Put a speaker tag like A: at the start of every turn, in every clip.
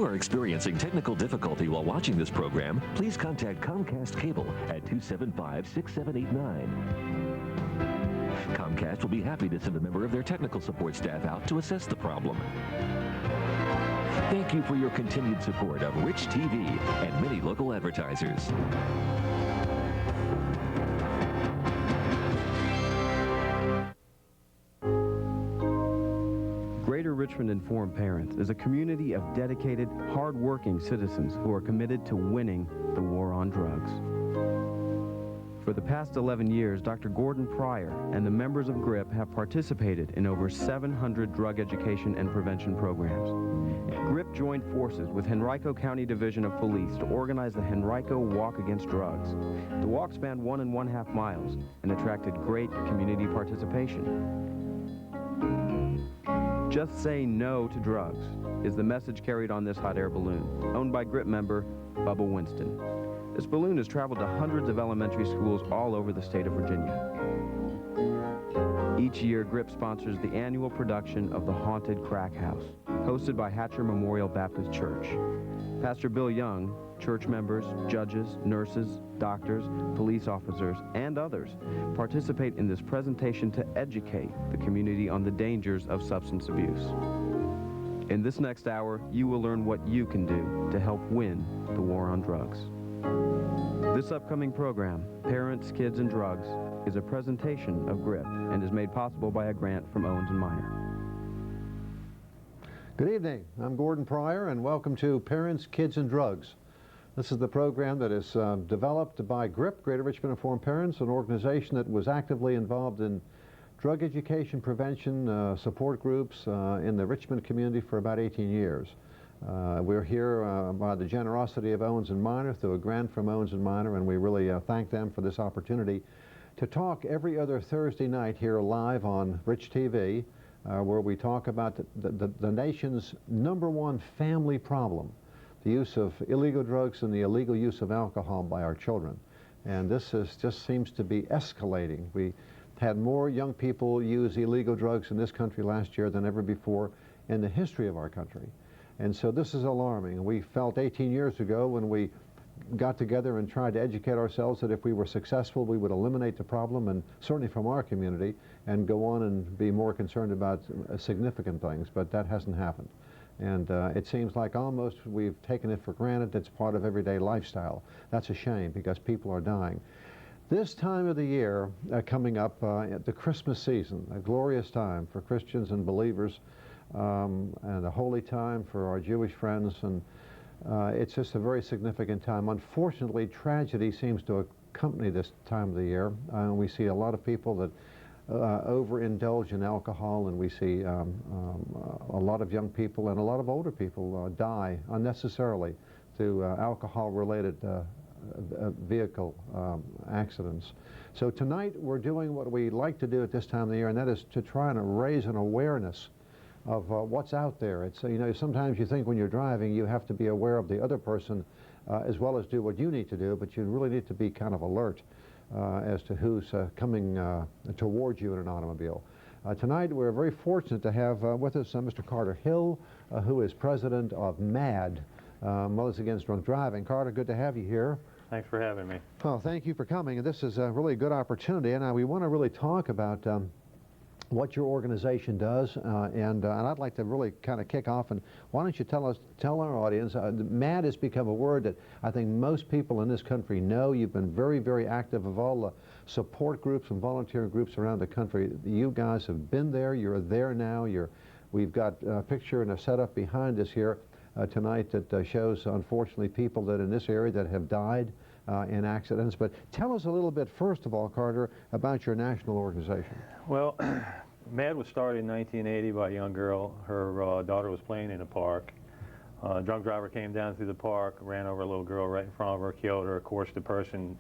A: If you are experiencing technical difficulty while watching this program, please contact Comcast Cable at 275-6789. Comcast will be happy to send a member of their technical support staff out to assess the problem. Thank you for your continued support of RIC TV and many local advertisers.
B: Greater Richmond Informed Parents is a community of dedicated, hard-working citizens who are committed to winning the war on drugs. For the past 11 years, Dr. Gordon Pryor and the members of GRIP have participated in over 700 drug education and prevention programs. GRIP joined forces with Henrico County Division of Police to organize the Henrico Walk Against Drugs. The walk spanned 1.5 miles and attracted great community participation. Just say no to drugs is the message carried on this hot air balloon, owned by GRIP member Bubba Winston. This balloon has traveled to hundreds of elementary schools all over the state of Virginia. Each year, GRIP sponsors the annual production of The Haunted Crack House, hosted by Hatcher Memorial Baptist Church. Pastor Bill Young, church members, judges, nurses, doctors, police officers, and others participate in this presentation to educate the community on the dangers of substance abuse. In this next hour, you will learn what you can do to help win the war on drugs. This upcoming program, Parents, Kids, and Drugs, is a presentation of GRIP and is made possible by a grant from Owens & Minor.
C: Good evening. I'm Gordon Pryor, and welcome to Parents, Kids, and Drugs. This is the program that is developed by GRIP, Greater Richmond Informed Parents, an organization that was actively involved in drug education, prevention, support groups in the Richmond community for about 18 years. We're here by the generosity of Owens & Minor through a grant from Owens & Minor, and we really thank them for this opportunity to talk every other Thursday night here live on RIC TV, where we talk about the nation's #1 family problem, the use of illegal drugs and the illegal use of alcohol by our children. And this just seems to be escalating. We had more young people use illegal drugs in this country last year than ever before in the history of our country. And so this is alarming. We felt 18 years ago when we got together and tried to educate ourselves that if we were successful, we would eliminate the problem, and certainly from our community, and go on and be more concerned about significant things, but that hasn't happened. And it seems like almost we've taken it for granted. It's part of everyday lifestyle. That's a shame because people are dying. This time of the year coming up, the Christmas season, a glorious time for Christians and believers, and a holy time for our Jewish friends, and it's just a very significant time. Unfortunately, tragedy seems to accompany this time of the year. We see a lot of people that overindulge in alcohol, and we see a lot of young people and a lot of older people die unnecessarily through alcohol-related vehicle accidents. So tonight we're doing what we like to do at this time of the year, and that is to try and raise an awareness of what's out there. It's, you know, sometimes you think when you're driving you have to be aware of the other person as well as do what you need to do, but you really need to be kind of alert as to who's coming towards you in an automobile. Tonight we're very fortunate to have with us Mr. Carter Hill, who is president of M.A.D.D, Mothers Against Drunk Driving. Carter, good to have you here.
D: Thanks for having me.
C: Well, thank you for coming, and this is a really good opportunity, and we want to really talk about what your organization does, and I'd like to really kind of kick off. And why don't you tell our audience, MAD has become a word that I think most people in this country know. You've been very, very active of all the support groups and volunteer groups around the country. You guys have been there. You're there now. We've got a picture and a setup behind us here tonight that shows, unfortunately, people that in this area that have died in accidents. But tell us a little bit, first of all, Carter, about your national organization.
D: Well, MAD was started in 1980 by a young girl. Her daughter was playing in a park. A drunk driver came down through the park, ran over a little girl right in front of her, killed her. Of course, the person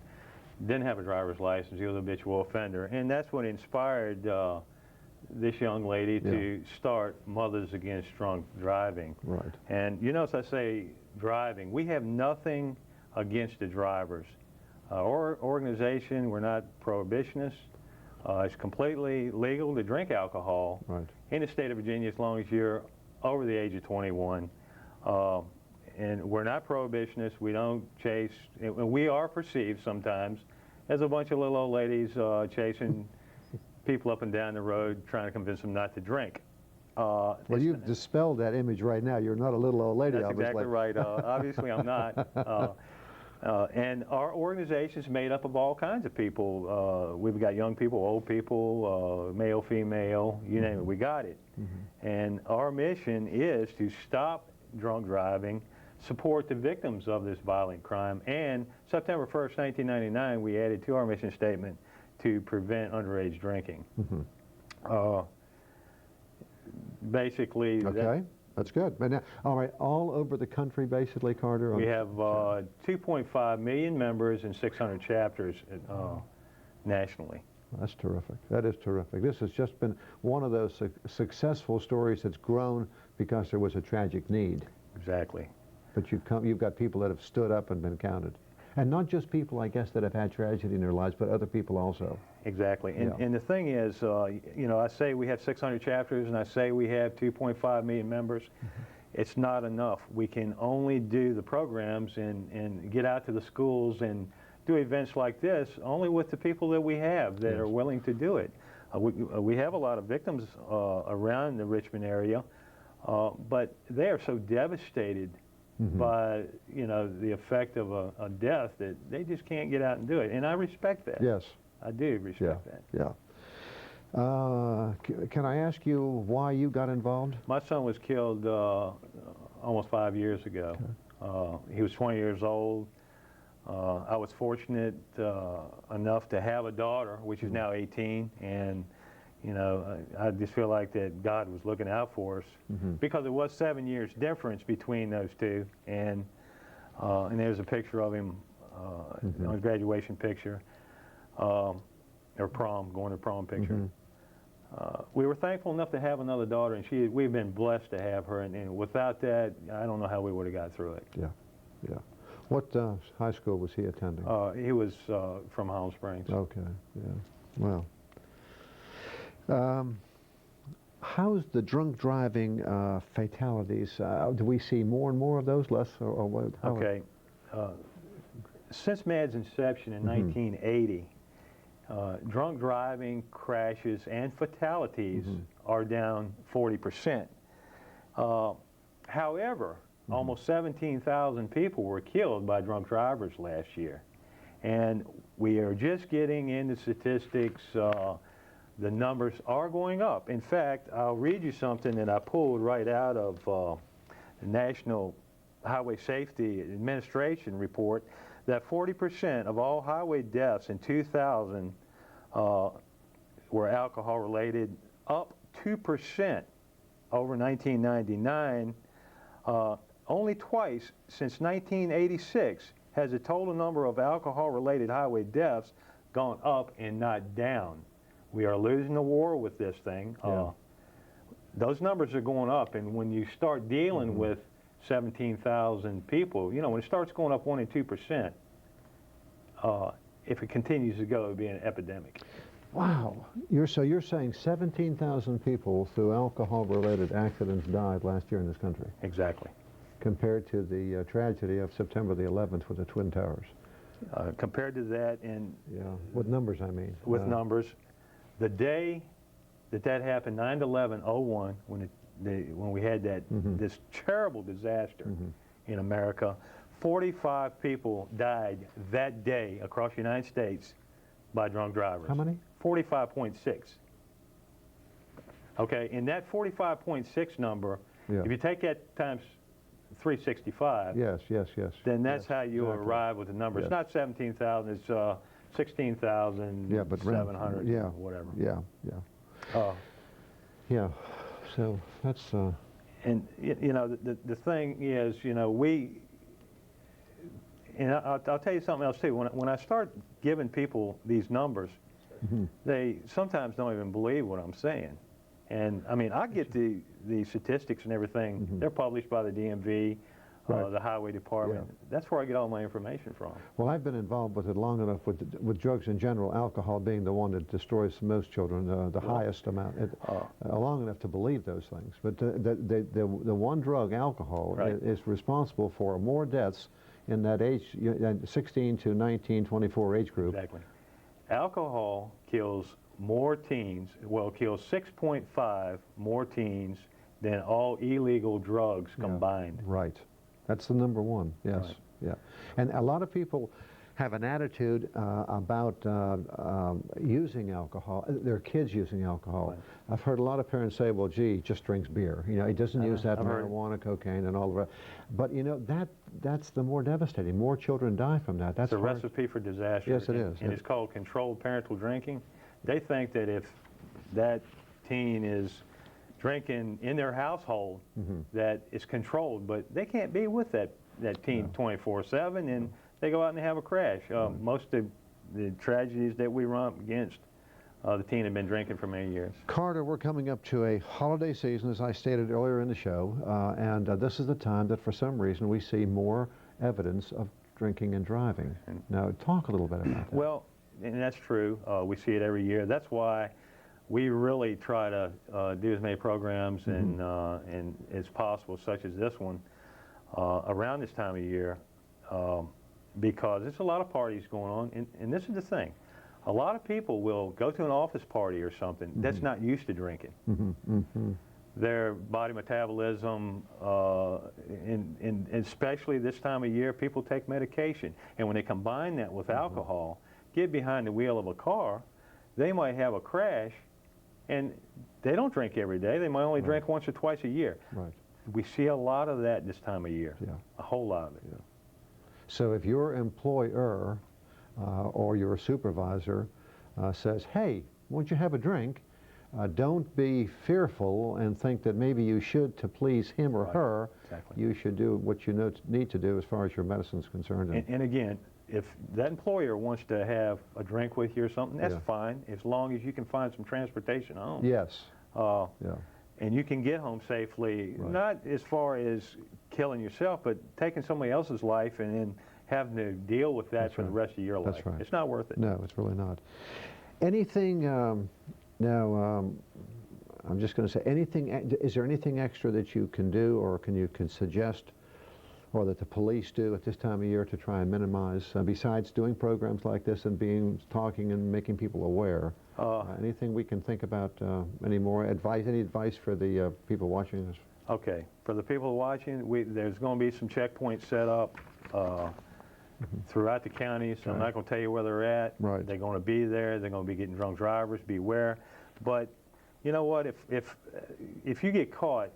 D: didn't have a driver's license. He was an habitual offender. And that's what inspired this young lady to start Mothers Against Drunk Driving.
C: Right. And
D: you notice I say driving. We have nothing against the drivers. Our organization, we're not prohibitionists. It's completely legal to drink alcohol in the state of Virginia as long as you're over the age of 21. and we're not prohibitionists. We don't chase. And we are perceived sometimes as a bunch of little old ladies chasing people up and down the road, trying to convince them not to drink.
C: Well, you've dispelled that image right now. You're not a little old lady,
D: That's
C: obviously.
D: exactly right. Obviously, I'm not. And our organization's made up of all kinds of people. We've got young people, old people, male, female, you name it, we got it. And our mission is to stop drunk driving, support the victims of this violent crime, and September 1st, 1999, we added to our mission statement to prevent underage drinking. Basically,
C: Okay, that's good. But now, all right, all over the country, basically, Carter?
D: we have 2.5 million members and 600 chapters nationally.
C: That's terrific. That is terrific. This has just been one of those successful stories that's grown because there was a tragic need.
D: Exactly.
C: But you've got people that have stood up and been counted. And not just people, I guess, that have had tragedy in their lives, but other people also.
D: Exactly. And,
C: Yeah.
D: and the thing is, you know, I say we have 600 chapters and I say we have 2.5 million members. It's not enough. We can only do the programs and get out to the schools and do events like this only with the people that we have that are willing to do it. We have a lot of victims around the Richmond area, but they are so devastated by, you know, the effect of a death that they just can't get out and do it. And I respect that.
C: Yes.
D: I do respect that.
C: Yeah. Can I ask you why you got involved?
D: My son was killed almost 5 years ago. Okay. He was 20 years old. I was fortunate enough to have a daughter, which is now 18, and you know, I just feel like that God was looking out for us because it was 7 years difference between those two, and there's a picture of him on his graduation picture, or prom, going to prom picture. We were thankful enough to have another daughter, and we've been blessed to have her, and without that, I don't know how we would have got through it. Yeah,
C: yeah. What high school was he attending?
D: He was from Holland Springs.
C: Okay, yeah, well. How's the drunk driving fatalities? Do we see more and more of those, less, or what?
D: Okay. Since M.A.D.'s inception in 1980, drunk driving, crashes, and fatalities are down 40%. However, almost 17,000 people were killed by drunk drivers last year. And we are just getting into statistics. The numbers are going up. In fact, I'll read you something that I pulled right out of the National Highway Safety Administration report, that 40% of all highway deaths in 2000 were alcohol related, up 2% over 1999. Only twice since 1986 has the total number of alcohol related highway deaths gone up and not down. We are losing the war with this thing. Those numbers are going up, and when you start dealing with 17,000 people, you know, when it starts going up 1 and 2%, if it continues to go, it would be an epidemic.
C: Wow. So you're saying 17,000 people through alcohol-related accidents died last year in this country?
D: Exactly. Compared
C: to the tragedy of September the 11th with the Twin Towers.
D: Compared to that, and
C: with numbers, I mean.
D: With numbers. The day that happened, 9/11/01, when we had that this terrible disaster in America, 45 people died that day across the United States by drunk drivers.
C: How many?
D: 45.6. Okay, and that 45.6 number, if you take that times 365, then that's how you arrive with the number. It's not 17,000, it's 16,700, whatever.
C: So that's...
D: And, you know, the thing is, you know, and I'll tell you something else, too. When I start giving people these numbers, they sometimes don't even believe what I'm saying. And, I mean, I get the statistics and everything. They're published by the DMV.
C: Right.
D: the highway department.
C: Yeah.
D: That's where I get all my information from.
C: Well, I've been involved with it long enough with drugs in general, alcohol being the one that destroys most children, the highest amount, long enough to believe those things. But the one drug, alcohol,
D: Right.
C: is responsible for more deaths in that age, 16 to 19, 24 age group.
D: Exactly. Alcohol kills more teens, well, kills 6.5 more teens than all illegal drugs combined.
C: Right. That's the number one, yes.
D: Right.
C: Yeah. And a lot of people have an attitude about using alcohol, their kids using alcohol.
D: Right.
C: I've heard a lot of parents say, well, gee, he just drinks beer. You know, he doesn't use that
D: I've heard.
C: marijuana, cocaine, and all the rest. But, you know, that's the more devastating. More children die from that. That's
D: It's a
C: hard.
D: recipe for disaster.
C: Yes, it is.
D: And it's called controlled parental drinking. They think that if that teen is drinking in their household, that it's controlled, but they can't be with that teen 24/7, and they go out and they have a crash. Most of the tragedies that we run up against, the teen had been drinking for many years.
C: Carter, we're coming up to a holiday season, as I stated earlier in the show, and this is the time that for some reason we see more evidence of drinking and driving. Now, talk a little bit about that.
D: Well, and that's true. We see it every year. That's why we really try to do as many programs and as possible, such as this one, around this time of year, because there's a lot of parties going on. And this is the thing. A lot of people will go to an office party or something that's not used to drinking. Their body metabolism, and especially this time of year, people take medication. And when they combine that with alcohol, get behind the wheel of a car, they might have a crash, and they don't drink every day. They might only drink once or twice a year.
C: Right.
D: We see a lot of that this time of year, a whole lot of it.
C: Yeah. So if your employer or your supervisor says, hey, won't you have a drink? Don't be fearful and think that maybe you should to please him or her.
D: Exactly.
C: You should do what you need to do as far as your medicine's concerned.
D: And again, if that employer wants to have a drink with you or something, that's fine, as long as you can find some transportation home.
C: Yes.
D: And you can get home safely, not as far as killing yourself, but taking somebody else's life and then having to deal with that for the rest of your life.
C: That's right.
D: It's not worth it.
C: No, it's really not. Anything, now, I'm just going to say, is there anything extra that you can do or can suggest or that the police do at this time of year to try and minimize, besides doing programs like this and talking and making people aware? Anything we can think about, any advice for the people watching this?
D: Okay, for the people watching, there's going to be some checkpoints set up throughout the county, so I'm not going to tell you where they're at.
C: Right.
D: They're going to be there. They're going to be getting drunk drivers. Beware. But you know what? If you get caught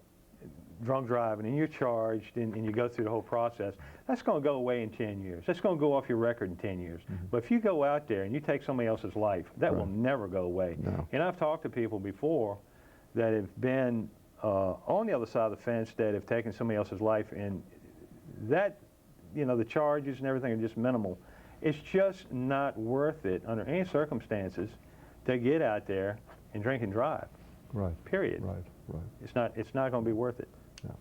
D: drunk driving and you're charged and you go through the whole process, that's going to go away in 10 years. That's going to go off your record in 10 years. But if you go out there and you take somebody else's life, that will never go away.
C: No.
D: And I've talked to people before that have been on the other side of the fence that have taken somebody else's life, and that, you know, the charges and everything are just minimal. It's just not worth it under any circumstances to get out there and drink and drive. Right. Period.
C: Right.
D: It's not going to be worth it.
C: No.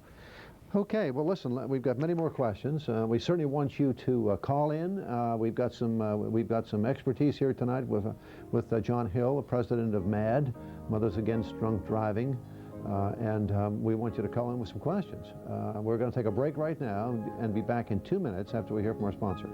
C: Okay. Well, listen. We've got many more questions. We certainly want you to call in. We've got some expertise here tonight with John Hill, the president of M.A.D.D, Mothers Against Drunk Driving, and we want you to call in with some questions. We're going to take a break right now and be back in 2 minutes after we hear from our sponsor.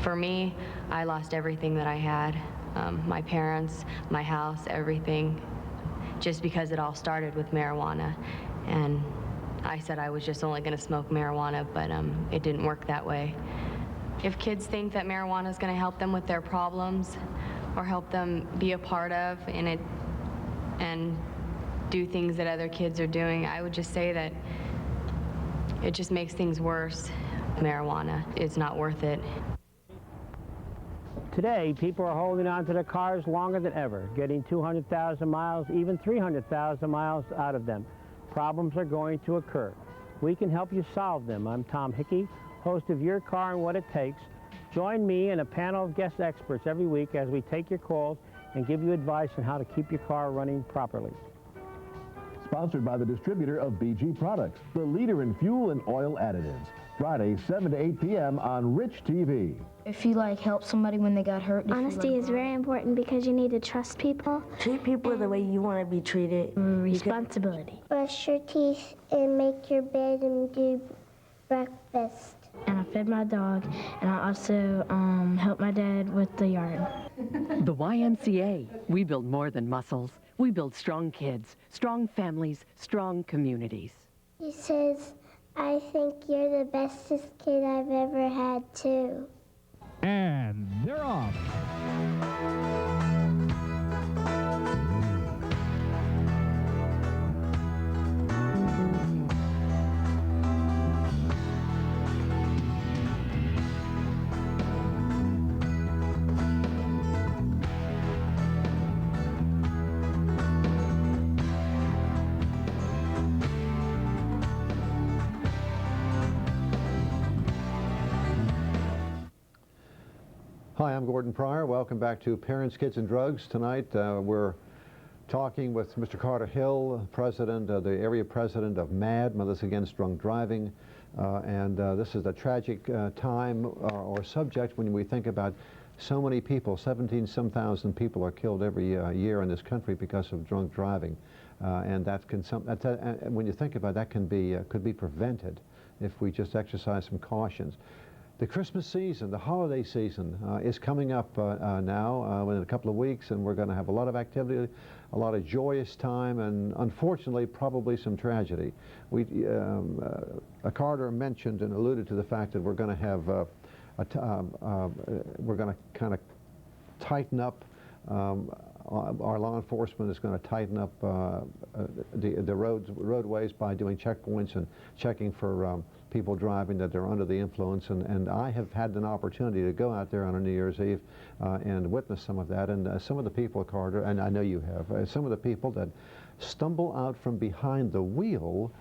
E: For me, I lost everything that I had, my parents, my house, everything, just because it all started with marijuana. And I said I was just only going to smoke marijuana, but it didn't work that way. If kids think that marijuana is going to help them with their problems or help them be a part of and do things that other kids are doing, I would just say that it just makes things worse. Marijuana is not worth it.
F: Today, people are holding on to their cars longer than ever, getting 200,000 miles, even 300,000 miles out of them. Problems are going to occur. We can help you solve them. I'm Tom Hickey, host of Your Car and What It Takes. Join me and a panel of guest experts every week as we take your calls and give you advice on how to keep your car running properly.
G: Sponsored by the distributor of BG Products, the leader in fuel and oil additives. Friday, 7 to 8 p.m. on Rich TV.
H: If you help somebody when they got hurt.
I: Honesty is very important because you need to trust people.
J: Treat people the way you want to be treated.
I: Responsibility. Brush your teeth and make your bed and do breakfast.
H: And I fed my dog, and I also helped my dad with the yard.
K: The YMCA. We build more than muscles. We build strong kids, strong families, strong communities.
I: He says, I think you're the bestest kid I've ever had, too.
L: And they're off.
C: Hi, I'm Gordon Pryor. Welcome back to Parents, Kids, and Drugs. Tonight we're talking with Mr. Carter Hill, president, the area president of M.A.D D, Mothers Against Drunk Driving. This is a tragic time or subject when we think about so many people, 17-some thousand people are killed every year in this country because of drunk driving. And when you think about it, that could be prevented if we just exercise some cautions. The Christmas season, the holiday season is coming up now in a couple of weeks, and we're going to have a lot of activity, a lot of joyous time, and unfortunately probably some tragedy. Carter mentioned and alluded to the fact that we're going to have we're going to kind of tighten up. Our law enforcement is going to tighten up the roadways by doing checkpoints and checking for people driving that they're under the influence. And I have had an opportunity to go out there on a New Year's Eve and witness some of that. And some of the people, Carter, and I know you have, some of the people that stumble out from behind the wheel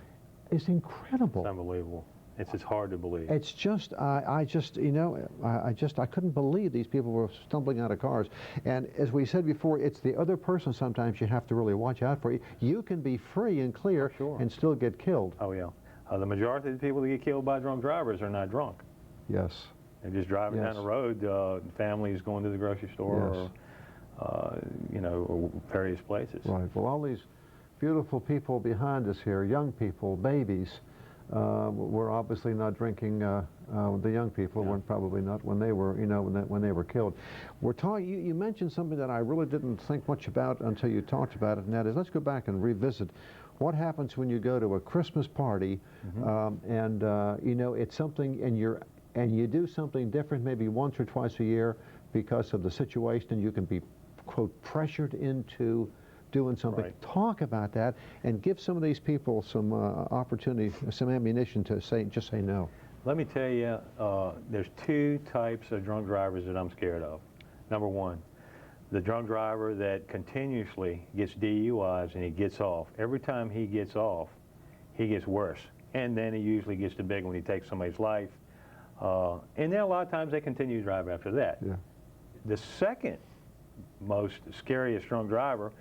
C: is incredible.
D: It's unbelievable. It's just hard to believe.
C: It's just, I couldn't believe these people were stumbling out of cars. And as we said before, it's the other person sometimes you have to really watch out for. You can be free and clear and still get killed.
D: Oh, yeah. The majority of the people that get killed by drunk drivers are not drunk.
C: Yes.
D: They're just driving down the road, families going to the grocery store or, or various places.
C: Right. Well, all these beautiful people behind us here, young people, babies, were obviously not drinking. The young people weren't probably not when they were, when they were killed. We're talking. You mentioned something that I really didn't think much about until you talked about it, and that is, let's go back and revisit what happens when you go to a Christmas party, it's something, and you do something different, maybe once or twice a year because of the situation, and you can be, quote, pressured into doing something. Right. Talk about that and give some of these people some opportunity, some ammunition to just say no.
D: Let me tell you, there's two types of drunk drivers that I'm scared of. Number one, the drunk driver that continuously gets DUIs and he gets off. Every time he gets off, he gets worse. And then he usually gets the big when he takes somebody's life. And then a lot of times they continue to drive after that. Yeah. The second most scariest drunk driver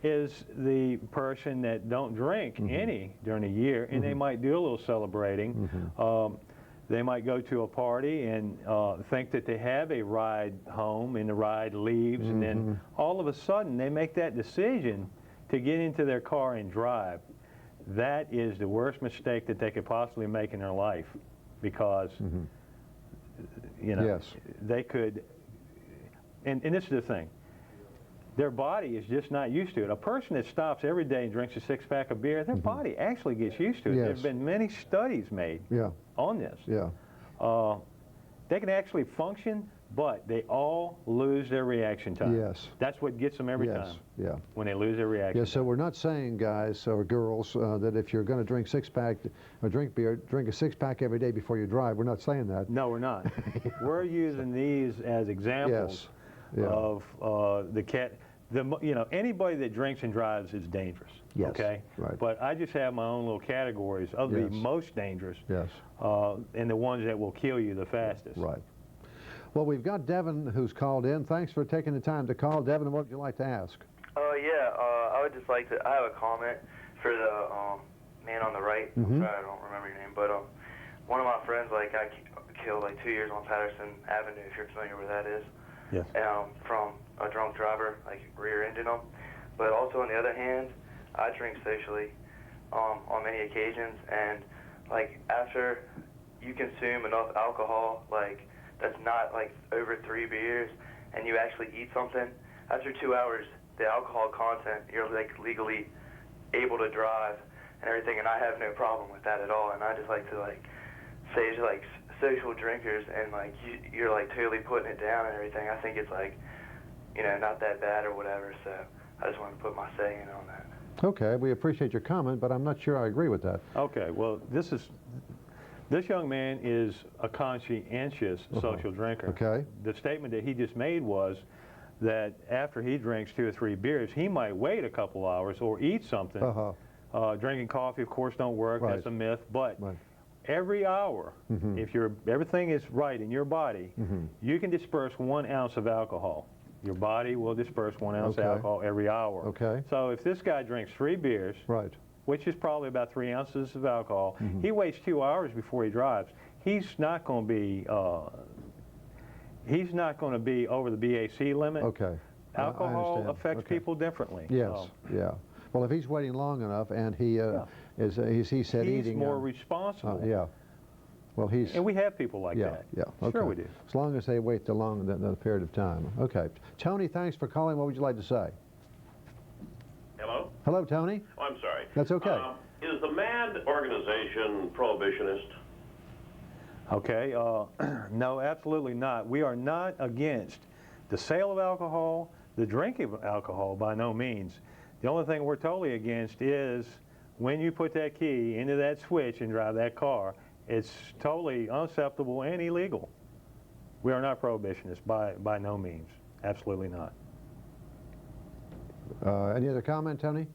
D: is the person that don't drink any during the year, and they might do a little celebrating. They might go to a party and think that they have a ride home, and the ride leaves, and then all of a sudden they make that decision to get into their car and drive. That is the worst mistake that they could possibly make in their life, because they could, and this is the thing, their body is just not used to it. A person that stops every day and drinks a six-pack of beer, their body actually gets used to it. Yes. There have been many studies made on this. Yeah. They can actually function, but they all lose their reaction time. Yes. That's what gets them every time. Yeah. When they lose their reaction time.
C: So we're not saying, guys or girls, that if you're going to drink six-pack or drink beer, drink a six-pack every day before you drive. We're not saying that.
D: No, we're not. We're using these as examples of the you know, anybody that drinks and drives is dangerous.
C: Yes,
D: okay.
C: right.
D: But I just have my own little categories of the most dangerous.
C: Yes.
D: And the ones that will kill you the fastest.
C: Right. Well, we've got Devin who's called in. Thanks for taking the time to call. Devin, what would you like to ask?
M: I would just like to, I have a comment for the man on the right.
C: Mm-hmm.
M: Sorry, I don't remember your name, but one of my friends, like, got killed like 2 years on Patterson Avenue, if you're familiar where that is.
D: Yes.
M: From a drunk driver, like, rear-ending him. But also, on the other hand, I drink socially on many occasions, and, like, after you consume enough alcohol, like, that's not, like, over 3 beers, and you actually eat something, after 2 hours, the alcohol content, you're, like, legally able to drive and everything, and I have no problem with that at all. And I just like to, like, say to, like, social drinkers, and, like, you're, like, totally putting it down and everything. I think it's, like, you know, not that bad or whatever, so I just wanted to put my say in on that.
C: Okay, we appreciate your comment, but I'm not sure I agree with that.
D: Okay, well, this young man is a conscientious social drinker.
C: Okay.
D: The statement that he just made was that after he drinks 2 or 3 beers, he might wait a couple hours or eat something. Drinking coffee, of course, don't work.
C: Right.
D: That's a myth. But every hour, if everything is right in your body, you can disperse 1 ounce of alcohol. Your body will disperse 1 ounce of alcohol every hour.
C: Okay.
D: So if this guy drinks 3 beers, which is probably about 3 ounces of alcohol, he waits 2 hours before he drives. He's not going to be over the BAC limit.
C: Okay.
D: Alcohol affects people differently.
C: Yes. Yeah. Well, if he's waiting long enough and he he said
D: he's
C: eating.
D: He's more responsible.
C: Yeah. Well,
D: and we have people like that.
C: Yeah. Okay.
D: Sure we do.
C: As long as they wait the long the period of time. Okay. Tony, thanks for calling. What would you like to say?
N: Hello?
C: Hello, Tony.
N: Oh, I'm sorry.
C: That's okay.
N: Is the M.A.D.D organization prohibitionist?
D: Okay. No, absolutely not. We are not against the sale of alcohol, the drinking of alcohol, by no means. The only thing we're totally against is when you put that key into that switch and drive that car, it's totally unacceptable and illegal. We are not prohibitionists by no means. Absolutely not.
C: Any other comment, Tony?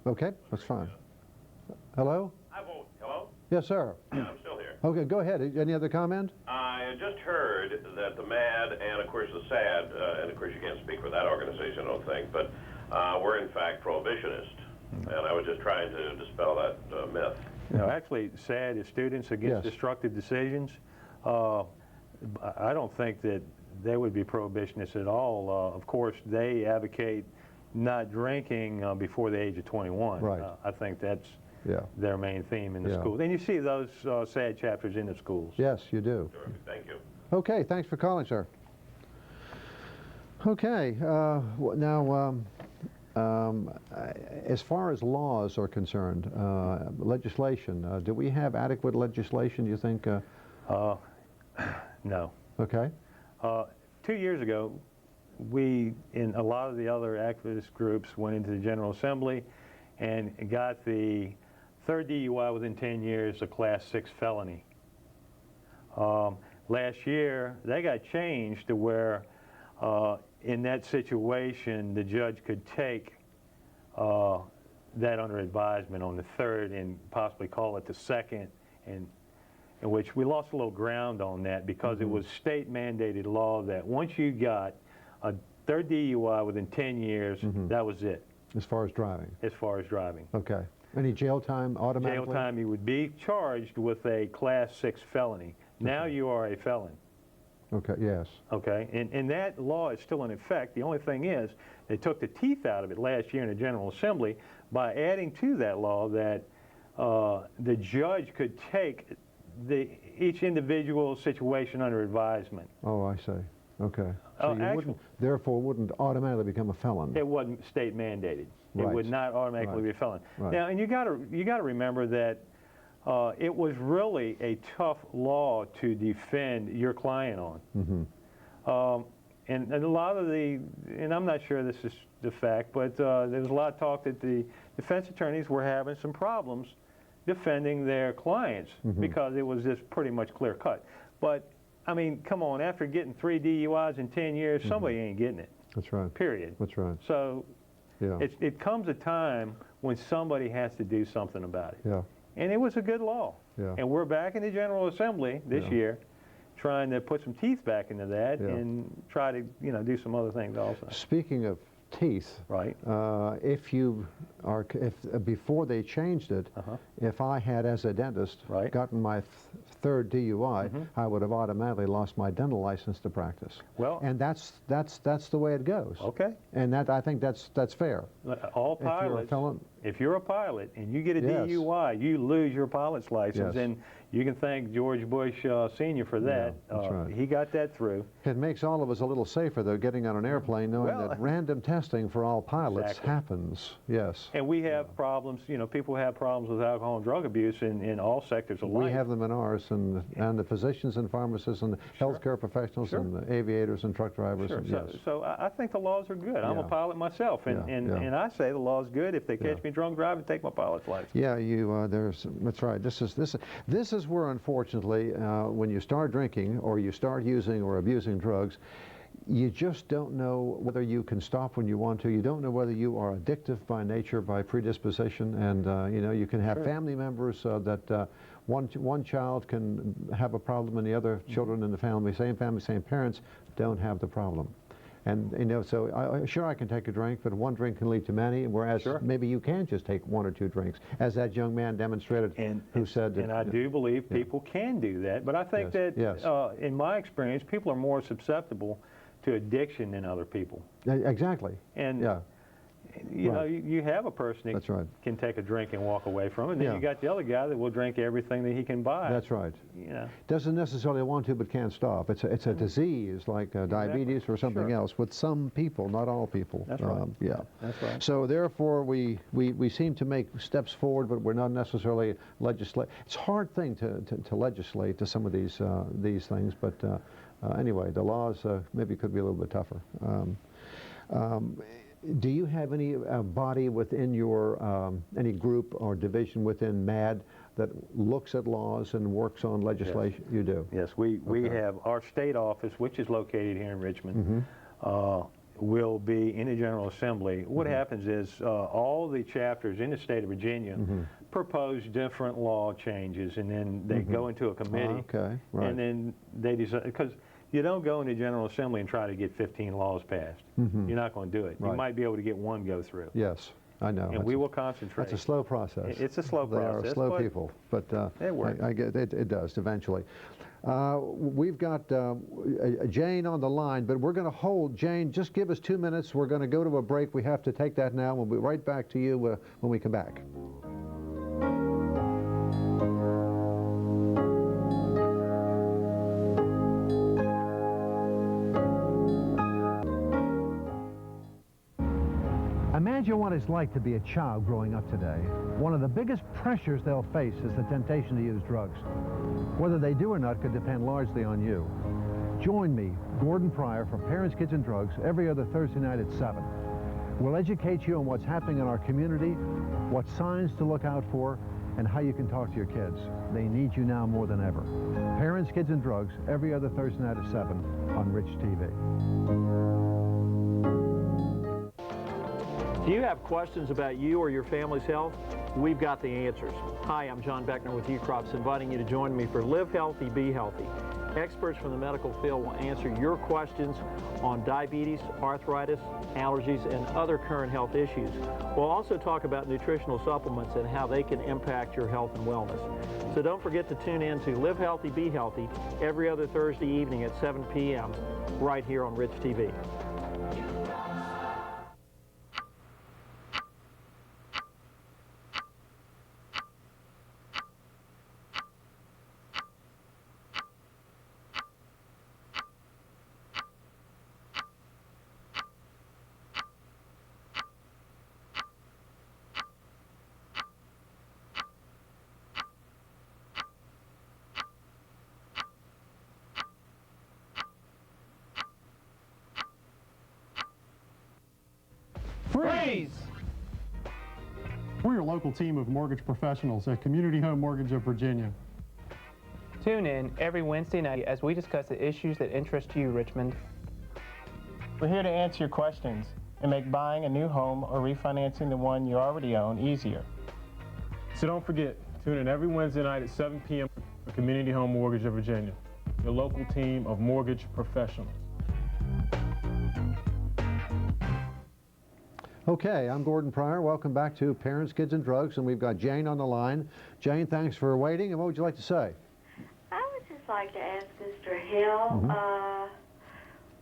C: Okay, that's fine. Hello?
N: Hello?
C: Yes, sir.
N: Yeah, I'm still here.
C: Okay, go ahead. Any other comment?
N: I just heard that the M.A.D.D and, of course, the SAD, and, of course, you can't speak for that organization, I don't think, but were, in fact, prohibitionist. And I was just trying to dispel that myth.
D: No, actually, SAD is Students Against Destructive Decisions. I don't think that they would be prohibitionists at all. Of course, they advocate not drinking before the age of 21.
C: Right.
D: I think that's their main theme in the schools. And you see those SAD chapters in the schools.
C: Yes, you do.
N: Terrific. Thank you.
C: Okay, thanks for calling, sir. Okay, now, as far as laws are concerned, legislation, do we have adequate legislation, do you think?
D: No.
C: Okay.
D: 2 years ago, we, in a lot of the other activist groups, went into the General Assembly and got the third DUI within 10 years a Class 6 felony. Last year, they got changed to where in that situation, the judge could take that under advisement on the third and possibly call it the second, and in which we lost a little ground on that because it was state mandated law that once you got a third DUI within 10 years, that was it.
C: As far as driving?
D: As far as driving.
C: Okay. Any jail time automatically?
D: Jail time, you would be charged with a Class 6 felony. Now you are a felon.
C: Okay, yes.
D: Okay, and that law is still in effect. The only thing is, they took the teeth out of it last year in the General Assembly by adding to that law that the judge could take each individual situation under advisement.
C: Oh, I see. Okay. So you therefore wouldn't automatically become a felon.
D: It wasn't state mandated. It would not automatically be a felon.
C: Right.
D: Now, and you got to remember that it was really a tough law to defend your client on. And a lot of and I'm not sure this is the fact, but there was a lot of talk that the defense attorneys were having some problems defending their clients because it was just pretty much clear cut. But I mean, come on, after getting 3 DUIs in 10 years, somebody ain't getting it.
C: That's right.
D: Period.
C: That's right.
D: So
C: Yeah.
D: it comes a time when somebody has to do something about it.
C: Yeah.
D: And it was a good law.
C: Yeah.
D: And we're back in the General Assembly this year trying to put some teeth back into that and try to, do some other things also.
C: Speaking of teeth,
D: right?
C: If before they changed it, if I had, as a dentist, gotten my third DUI, I would have automatically lost my dental license to practice.
D: Well,
C: and that's the way it goes.
D: Okay.
C: And I think that's fair.
D: All pilots. If you're a pilot and you get a DUI, you lose your pilot's license, and you can thank George Bush Sr. for that.
C: That's right.
D: He got that through.
C: It makes all of us a little safer, though, getting on an airplane, knowing that random testing for all pilots happens. Yes.
D: And we have problems. People have problems with alcohol and drug abuse in all sectors of life.
C: We have them in ours, and the physicians and pharmacists and the healthcare professionals and the aviators and truck drivers.
D: Sure.
C: And,
D: So I think the laws are good. I'm a pilot myself, and I say the law's good. If they catch me drunk driving, take my pilot's license.
C: Yeah, that's right. This is where, unfortunately, when you start drinking or you start using or abusing drugs, you just don't know whether you can stop when you want to. You don't know whether you are addictive by nature, by predisposition, and you can have family members that one child can have a problem and the other children in the family, same parents, don't have the problem. And so sure, I can take a drink, but one drink can lead to many. Whereas maybe you can just take 1 or 2 drinks, as that young man demonstrated, who said that.
D: And I do believe people can do that, but I think that in my experience, people are more susceptible to addiction than other people.
C: Exactly.
D: And you have a person that can take a drink and walk away from it, and then you got the other guy that will drink everything that he can buy.
C: That's right. Doesn't necessarily want to, but can't stop. It's a disease like diabetes or something else with some people, not all people.
D: That's right. That's right.
C: So therefore, we seem to make steps forward, but we're not necessarily legislate. It's a hard thing to legislate to some of these things, but anyway, the laws maybe could be a little bit tougher. Do you have any body within your, any group or division within M.A.D. that looks at laws and works on legislation?
D: Yes.
C: You do?
D: Yes, we have our state office, which is located here in Richmond, will be in the General Assembly. What happens is all the chapters in the state of Virginia propose different law changes, and then they go into a committee, and then they decide, because you don't go into General Assembly and try to get 15 laws passed. You're not going to do it. You might be able to get one go through.
C: Yes, I know.
D: And we will concentrate.
C: That's a slow process.
D: It's a slow process.
C: They are slow people, but
D: it works.
C: I get it does eventually. We've got Jane on the line, but we're going to hold. Jane, just give us 2 minutes. We're going to go to a break. We have to take that now. We'll be right back to you when we come back. Imagine what it's like to be a child growing up today. One of the biggest pressures they'll face is the temptation to use drugs. Whether they do or not could depend largely on you. Join me, Gordon Pryor, from Parents, Kids, and Drugs every other Thursday night at 7. We'll educate you on what's happening in our community, what signs to look out for, and how you can talk to your kids. They need you now more than ever. Parents, Kids, and Drugs every other Thursday night at 7 on Rich TV.
O: Do you have questions about you or your family's health? We've got the answers. Hi, I'm John Beckner with UCROPS, inviting you to join me for Live Healthy, Be Healthy. Experts from the medical field will answer your questions on diabetes, arthritis, allergies, and other current health issues. We'll also talk about nutritional supplements and how they can impact your health and wellness. So don't forget to tune in to Live Healthy, Be Healthy every other Thursday evening at 7 p.m. right here on Rich TV.
P: Freeze! We're your local team of mortgage professionals at Community Home Mortgage of Virginia.
Q: Tune in every Wednesday night as we discuss the issues that interest you, Richmond. We're here to answer your questions and make buying a new home or refinancing the one you already own easier.
P: So don't forget, tune in every Wednesday night at 7 p.m. for Community Home Mortgage of Virginia, your local team of mortgage professionals.
C: Okay, I'm Gordon Pryor. Welcome back to Parents, Kids, and Drugs, and we've got Jane on the line. Jane, thanks for waiting, and what would you like to say?
R: I would just like to ask Mr. Hill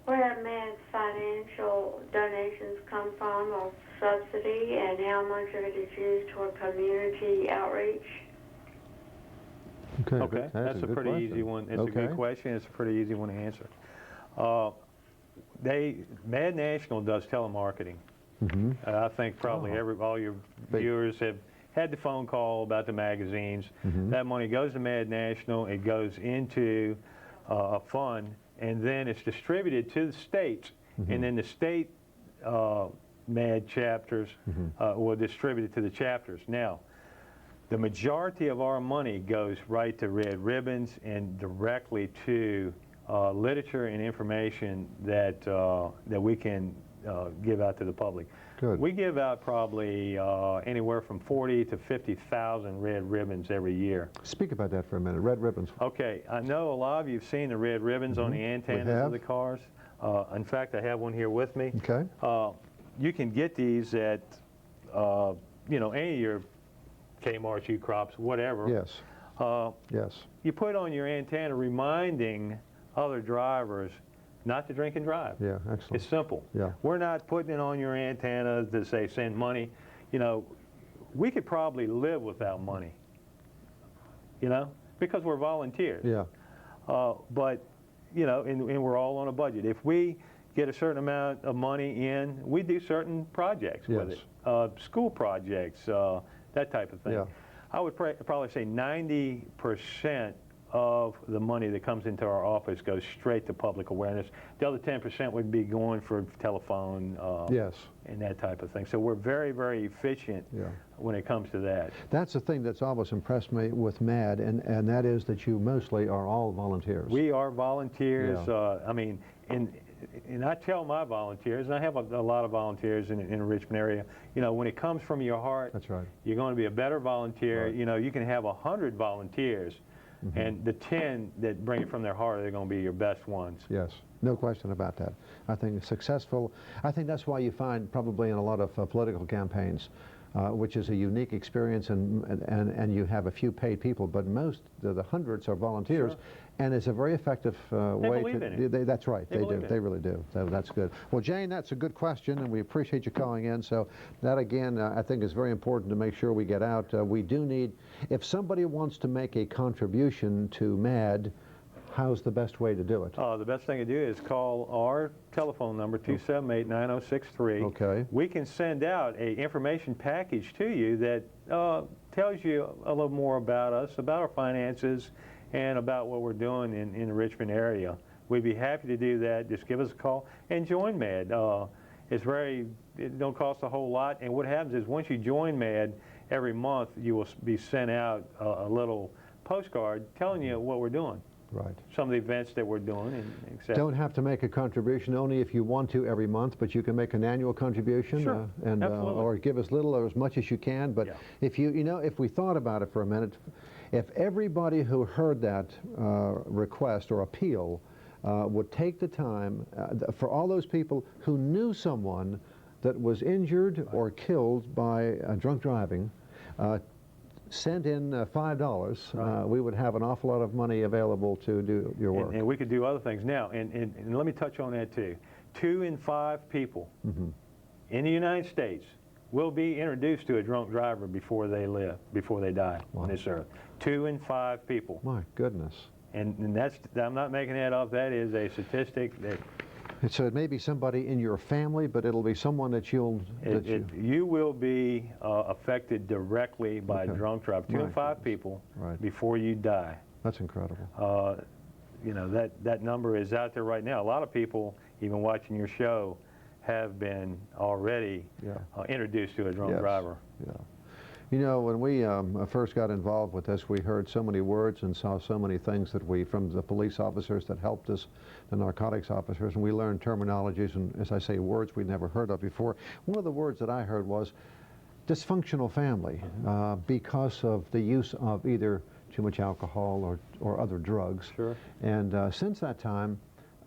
R: where M.A.D.'s financial donations come from, or subsidy, and how much of it is used toward community outreach.
D: Okay, that's a pretty easy one. It's a good question. It's a pretty easy one to answer. M.A.D. National does telemarketing. I think probably all your viewers have had the phone call about the magazines. That money goes to M.A.D. National. It goes into a fund, and then it's distributed to the states, and then the state M.A.D. chapters will distribute it to the chapters. Now, the majority of our money goes right to Red Ribbons and directly to literature and information that that we can give out to the public.
C: Good.
D: We give out probably anywhere from 40 to 50,000 red ribbons every year.
C: Speak about that for a minute. Red ribbons.
D: Okay, I know a lot of you have seen the red ribbons on the antennas of the cars. In fact, I have one here with me.
C: Okay.
D: You can get these at you know, any of your Kmart's, U-Crops, whatever.
C: Yes. Yes.
D: You put on your antenna reminding other drivers not to drink and drive.
C: Yeah, excellent.
D: It's simple.
C: Yeah.
D: We're not putting it on your antenna to say send money. You know, we could probably live without money, you know, because we're volunteers.
C: Yeah.
D: But, you know, and we're all on a budget. If we get a certain amount of money in, we do certain projects with it. School projects, that type of thing.
C: Yeah.
D: I would probably say 90% of the money that comes into our office goes straight to public awareness. The other 10% would be going for telephone and that type of thing. So we're very, very efficient when it comes to that.
C: That's the thing that's always impressed me with M.A.D., and that is that you mostly are all volunteers.
D: We are volunteers. I mean, and I tell my volunteers, and I have a lot of volunteers in the Richmond area, you know, when it comes from your heart,
C: that's right,
D: you're going to be a better volunteer. You know, you can have 100 volunteers, and the 10 that bring it from their heart, they're going to be your best ones.
C: Yes, no question about that. I think successful, I think that's why you find probably in a lot of political campaigns, which is a unique experience, and you have a few paid people, but most, the hundreds are volunteers. Sure. And it's a very effective way to. That's right. They do. They really do. So that's good. Well, Jane, that's a good question, and we appreciate you calling in. So that again, I think is very important to make sure we get out. We do need, if somebody wants to make a contribution to M.A.D., how's the best way to do it?
D: The best thing to do is call our telephone number, 278-9063.
C: Okay.
D: We can send out an information package to you that tells you a little more about us, about our finances, and about what we're doing in the Richmond area. We'd be happy to do that. Just give us a call and join M.A.D. It don't cost a whole lot, and what happens is once you join M.A.D., every month you will be sent out a little postcard telling you what we're doing.
C: Right.
D: Some of the events that we're doing, and etc.
C: Don't have to make a contribution only if you want to every month, but you can make an annual contribution,
D: sure.
C: Or give as little or as much as you can. But if you know, if we thought about it for a minute, if everybody who heard that request or appeal would take the time for all those people who knew someone that was injured or killed by drunk driving, sent in $5, we would have an awful lot of money available to do your work.
D: And we could do other things. Now, and let me touch on that too. 2 in 5 people in the United States will be introduced to a drunk driver before they die on this earth. 2 in 5 people.
C: My goodness.
D: And that's, I'm not making that up. That is a statistic that.
C: So it may be somebody in your family, but it'll be someone that you
D: will be affected directly by a drunk driver. 2 in 5 people before you die.
C: That's incredible.
D: You know, that number is out there right now. A lot of people, even watching your show, have been already introduced to a drunk driver.
C: Yeah. You know, when we first got involved with this, we heard so many words and saw so many things that from the police officers that helped us, the narcotics officers, and we learned terminologies and, as I say, words we'd never heard of before. One of the words that I heard was dysfunctional family, because of the use of either too much alcohol or other drugs.
D: Sure.
C: And since that time,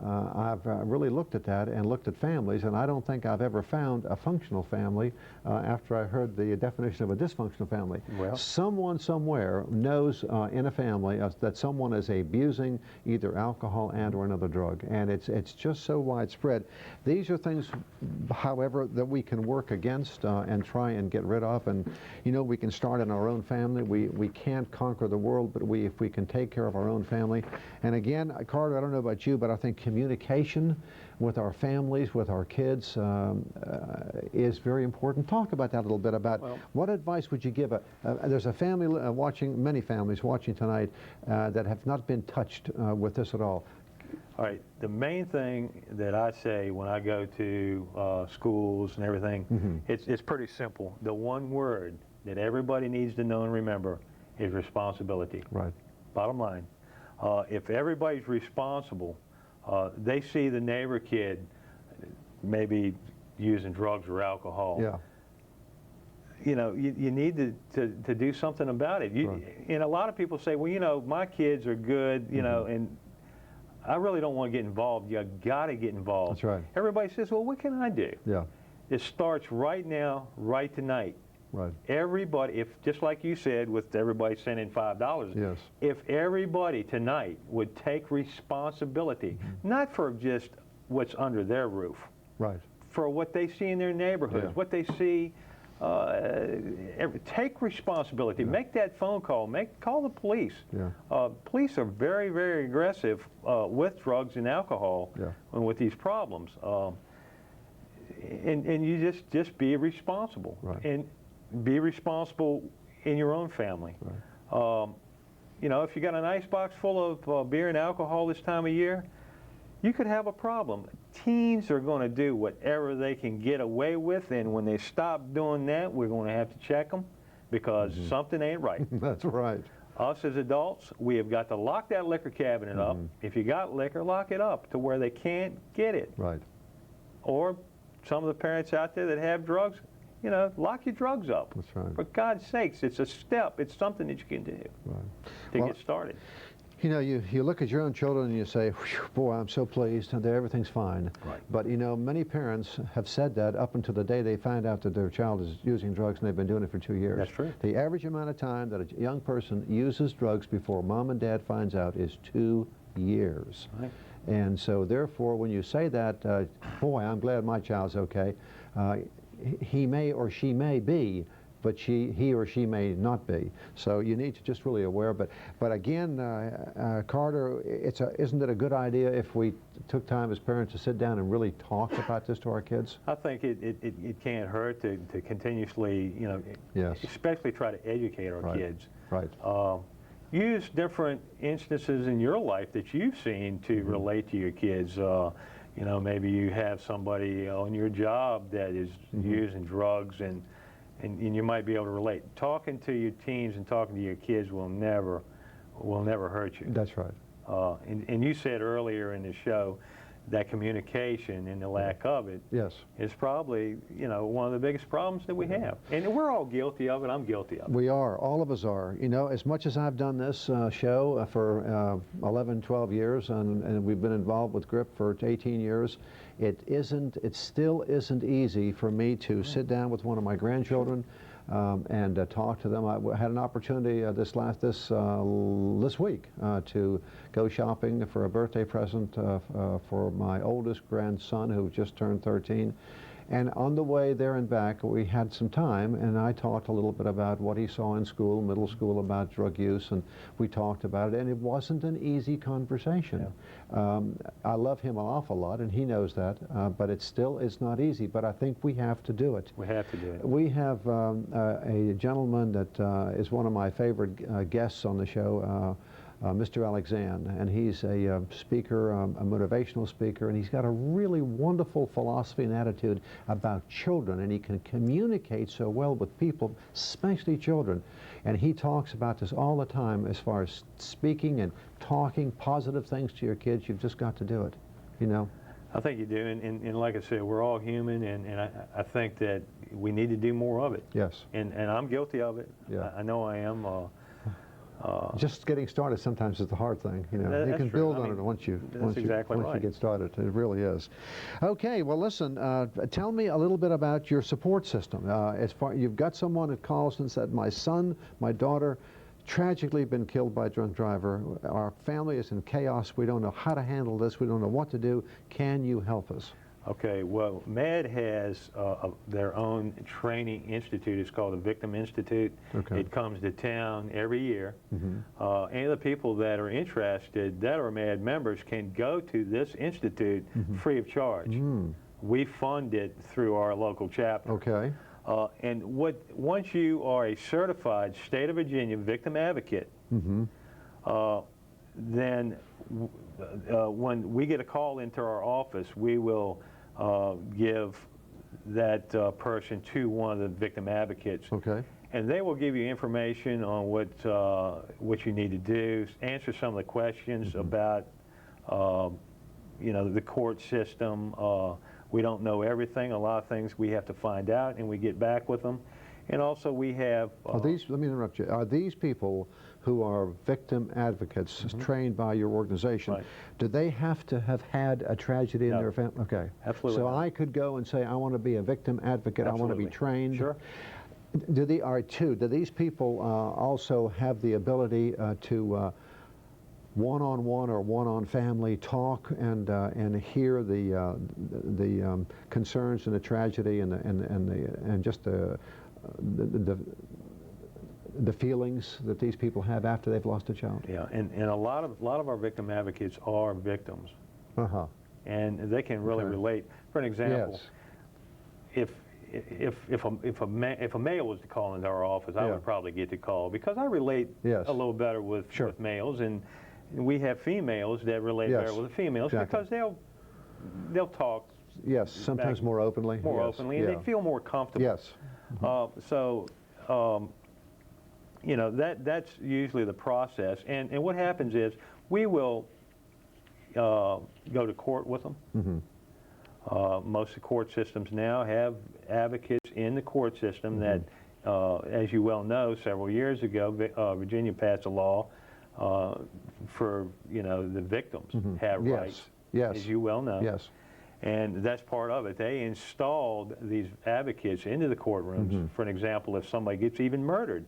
C: I've really looked at that and looked at families, and I don't think I've ever found a functional family after I heard the definition of a dysfunctional family.
D: Well,
C: someone somewhere knows in a family that someone is abusing either alcohol and or another drug, and it's just so widespread. These are things, however, that we can work against and try and get rid of, and you know, we can start in our own family. We can't conquer the world, but if we can take care of our own family. And again, Carter, I don't know about you, but I think communication with our families, with our kids, is very important. Talk about that a little bit, about what advice would you give? There's a family watching, many families watching tonight that have not been touched with this at all.
D: All right, the main thing that I say when I go to schools and everything, it's pretty simple. The one word that everybody needs to know and remember is responsibility.
C: Right.
D: Bottom line. If everybody's responsible, they see the neighbor kid maybe using drugs or alcohol.
C: Yeah.
D: You know, you need to do something about it. And a lot of people say, well, you know, my kids are good, you know, and I really don't want to get involved. You got to get involved.
C: That's right.
D: Everybody says, well, what can I do?
C: Yeah.
D: It starts right now, right tonight.
C: Right.
D: Everybody, just like you said, with everybody sending $5,
C: yes.
D: If everybody tonight would take responsibility, not for just what's under their roof,
C: right,
D: for what they see in their neighborhoods, what they see, take responsibility. Yeah. Make that phone call. Call the police.
C: Yeah.
D: Police are very, very aggressive with drugs and alcohol and with these problems. And you just be responsible.
C: Right.
D: And be responsible in your own family. Right. You know, if you got an icebox full of beer and alcohol this time of year, you could have a problem. Teens are going to do whatever they can get away with, and when they stop doing that, we're going to have to check them because something ain't right.
C: That's right.
D: Us as adults, we have got to lock that liquor cabinet up. If you got liquor, lock it up to where they can't get it.
C: Right.
D: Or some of the parents out there that have drugs, you know, lock your drugs up.
C: That's right.
D: For God's sakes, it's a step. It's something that you can do to get started.
C: You know, you look at your own children and you say, boy, I'm so pleased, and everything's fine.
D: Right.
C: But, you know, many parents have said that up until the day they find out that their child is using drugs and they've been doing it for 2 years.
D: That's true.
C: The average amount of time that a young person uses drugs before mom and dad finds out is 2 years.
D: Right.
C: And so, therefore, when you say that, boy, I'm glad my child's okay, he may or she may be, but he or she may not be. So you need to just really aware. But again, Carter, isn't it a good idea if we took time as parents to sit down and really talk about this to our kids?
D: I think it can't hurt to continuously, you know, especially try to educate our kids.
C: Right.
D: Use different instances in your life that you've seen to relate to your kids. You know, maybe you have somebody on your job that is using drugs, and you might be able to relate. Talking to your teens and talking to your kids will never hurt you.
C: That's right.
D: And you said earlier in the show that communication and the lack of it is probably, you know, one of the biggest problems that we have. And we're all guilty of it. I'm guilty of it.
C: We are. All of us are. You know, as much as I've done this show for 11, 12 years, and we've been involved with GRIP for 18 years, it still isn't easy for me to sit down with one of my grandchildren and talk to them. I had an opportunity this week to go shopping for a birthday present for my oldest grandson, who just turned 13. And on the way there and back, we had some time, and I talked a little bit about what he saw in school, middle school, about drug use, and we talked about it, and it wasn't an easy conversation. Yeah. I love him an awful lot, and he knows that, but it still is not easy, but I think we have to do it.
D: We have to do it.
C: We have a gentleman that is one of my favorite guests on the show, Mr. Alexander, and he's a speaker, a motivational speaker, and he's got a really wonderful philosophy and attitude about children, and he can communicate so well with people, especially children. And he talks about this all the time as far as speaking and talking positive things to your kids. You've just got to do it, you know.
D: I think you do, and like I said, we're all human, and I think that we need to do more of it.
C: Yes.
D: And I'm guilty of it.
C: Yeah.
D: I know I am.
C: Just getting started sometimes is the hard thing. You know, you can build on it once you get started. It really is. Okay, well, listen. Tell me a little bit about your support system. As far you've got someone that calls and said, "My son, my daughter, tragically been killed by a drunk driver. Our family is in chaos. We don't know how to handle this. We don't know what to do. Can you help us?"
D: Okay, well, M.A.D.D has their own training institute. It's called the Victim Institute.
C: Okay.
D: It comes to town every year. Any of the people that are interested, that are M.A.D members, can go to this institute free of charge. We fund it through our local chapter.
C: Okay.
D: And once you are a certified state of Virginia victim advocate, then when we get a call into our office, we will give that person to one of the victim advocates.
C: Okay.
D: And they will give you information on what you need to do, answer some of the questions about you know, the court system. We don't know everything. A lot of things we have to find out, and we get back with them. And also we have...
C: Are these, let me interrupt you, are these people who are victim advocates trained by your organization, do they have to have had a tragedy in their family? Okay.
D: Absolutely.
C: So I could go and say, I want to be a victim advocate, I want to be trained.
D: Sure.
C: Do these people also have the ability to one-on-one or one-on family talk and hear the concerns and the tragedy and just the feelings that these people have after they've lost a child?
D: Yeah, and a lot of our victim advocates are victims, and they can really relate. For an example, if a male was to call into our office, I would probably get the call because I relate a little better with males, and we have females that relate better with the females because they'll talk.
C: Yes, sometimes more openly.
D: And they feel more comfortable.
C: Yes.
D: You know, that's usually the process. And what happens is we will go to court with them. Most of the court systems now have advocates in the court system that, as you well know, several years ago, Virginia passed a law for, you know, the victims have rights, as you well know.
C: Yes.
D: And that's part of it. They installed these advocates into the courtrooms. For an example, if somebody gets even murdered,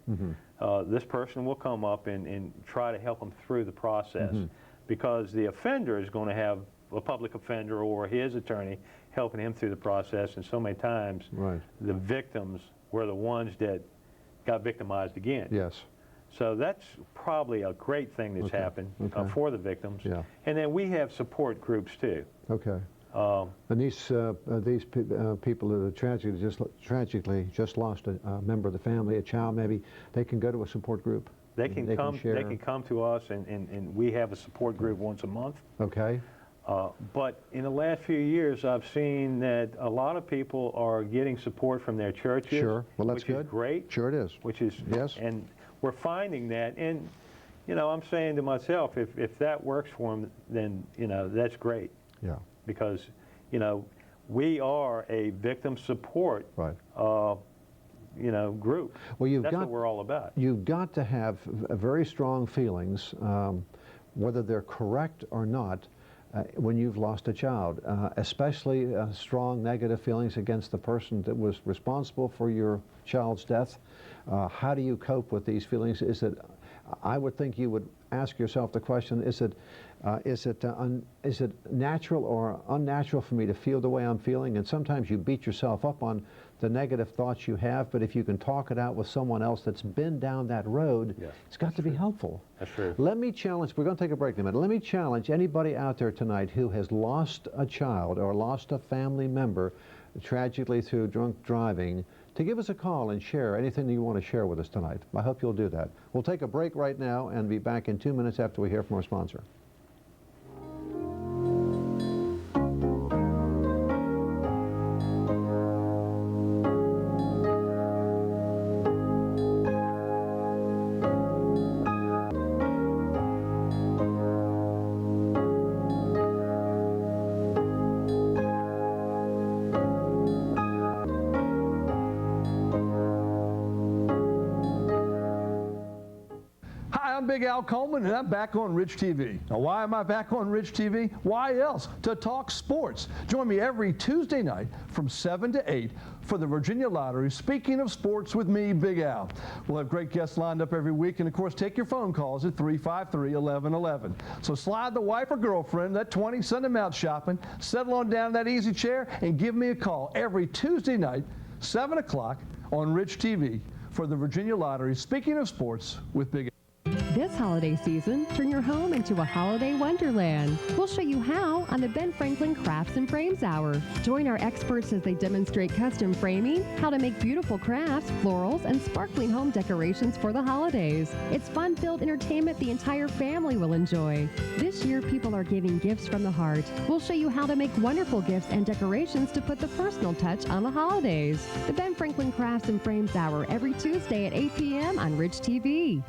D: this person will come up and try to help them through the process because the offender is going to have a public offender or his attorney helping him through the process, and so many times the victims were the ones that got victimized again.
C: Yes.
D: So that's probably a great thing that's happened for the victims. And then we have support groups too.
C: Okay. And these people that are tragically just lost a member of the family, a child maybe, they can go to a support group.
D: They can come to us, and we have a support group once a month.
C: Okay.
D: But in the last few years, I've seen that a lot of people are getting support from their churches.
C: Sure. Well, that's good.
D: Which is great.
C: Sure it is.
D: Which is and we're finding that, and you know, I'm saying to myself, if that works for them, then you know that's great.
C: Yeah.
D: Because you know we are a victim support you know group.
C: Well,
D: that's what we're all about.
C: You've got to have very strong feelings, whether they're correct or not. When you've lost a child, especially strong negative feelings against the person that was responsible for your child's death. How do you cope with these feelings? I would think you would ask yourself the question, is it natural or unnatural for me to feel the way I'm feeling? And sometimes you beat yourself up on the negative thoughts you have, but if you can talk it out with someone else that's been down that road, it's got to be helpful.
D: That's true.
C: Let me challenge, we're going to take a break in a minute. Let me challenge anybody out there tonight who has lost a child or lost a family member tragically through drunk driving to give us a call and share anything that you want to share with us tonight. I hope you'll do that. We'll take a break right now and be back in 2 minutes after we hear from our sponsor.
S: I'm Big Al Coleman, and I'm back on Rich TV. Now, why am I back on Rich TV? Why else? To talk sports. Join me every Tuesday night from 7 to 8 for the Virginia Lottery. Speaking of sports with me, Big Al. We'll have great guests lined up every week, and of course, take your phone calls at 353-1111. So slide the wife or girlfriend that 20, send them out shopping, settle on down in that easy chair, and give me a call every Tuesday night, 7 o'clock on Rich TV for the Virginia Lottery. Speaking of sports with Big Al.
T: This holiday season, turn your home into a holiday wonderland. We'll show you how on the Ben Franklin Crafts and Frames Hour. Join our experts as they demonstrate custom framing, how to make beautiful crafts, florals, and sparkling home decorations for the holidays. It's fun-filled entertainment the entire family will enjoy. This year, people are giving gifts from the heart. We'll show you how to make wonderful gifts and decorations to put the personal touch on the holidays. The Ben Franklin Crafts and Frames Hour every Tuesday at 8 p.m. on Rich TV.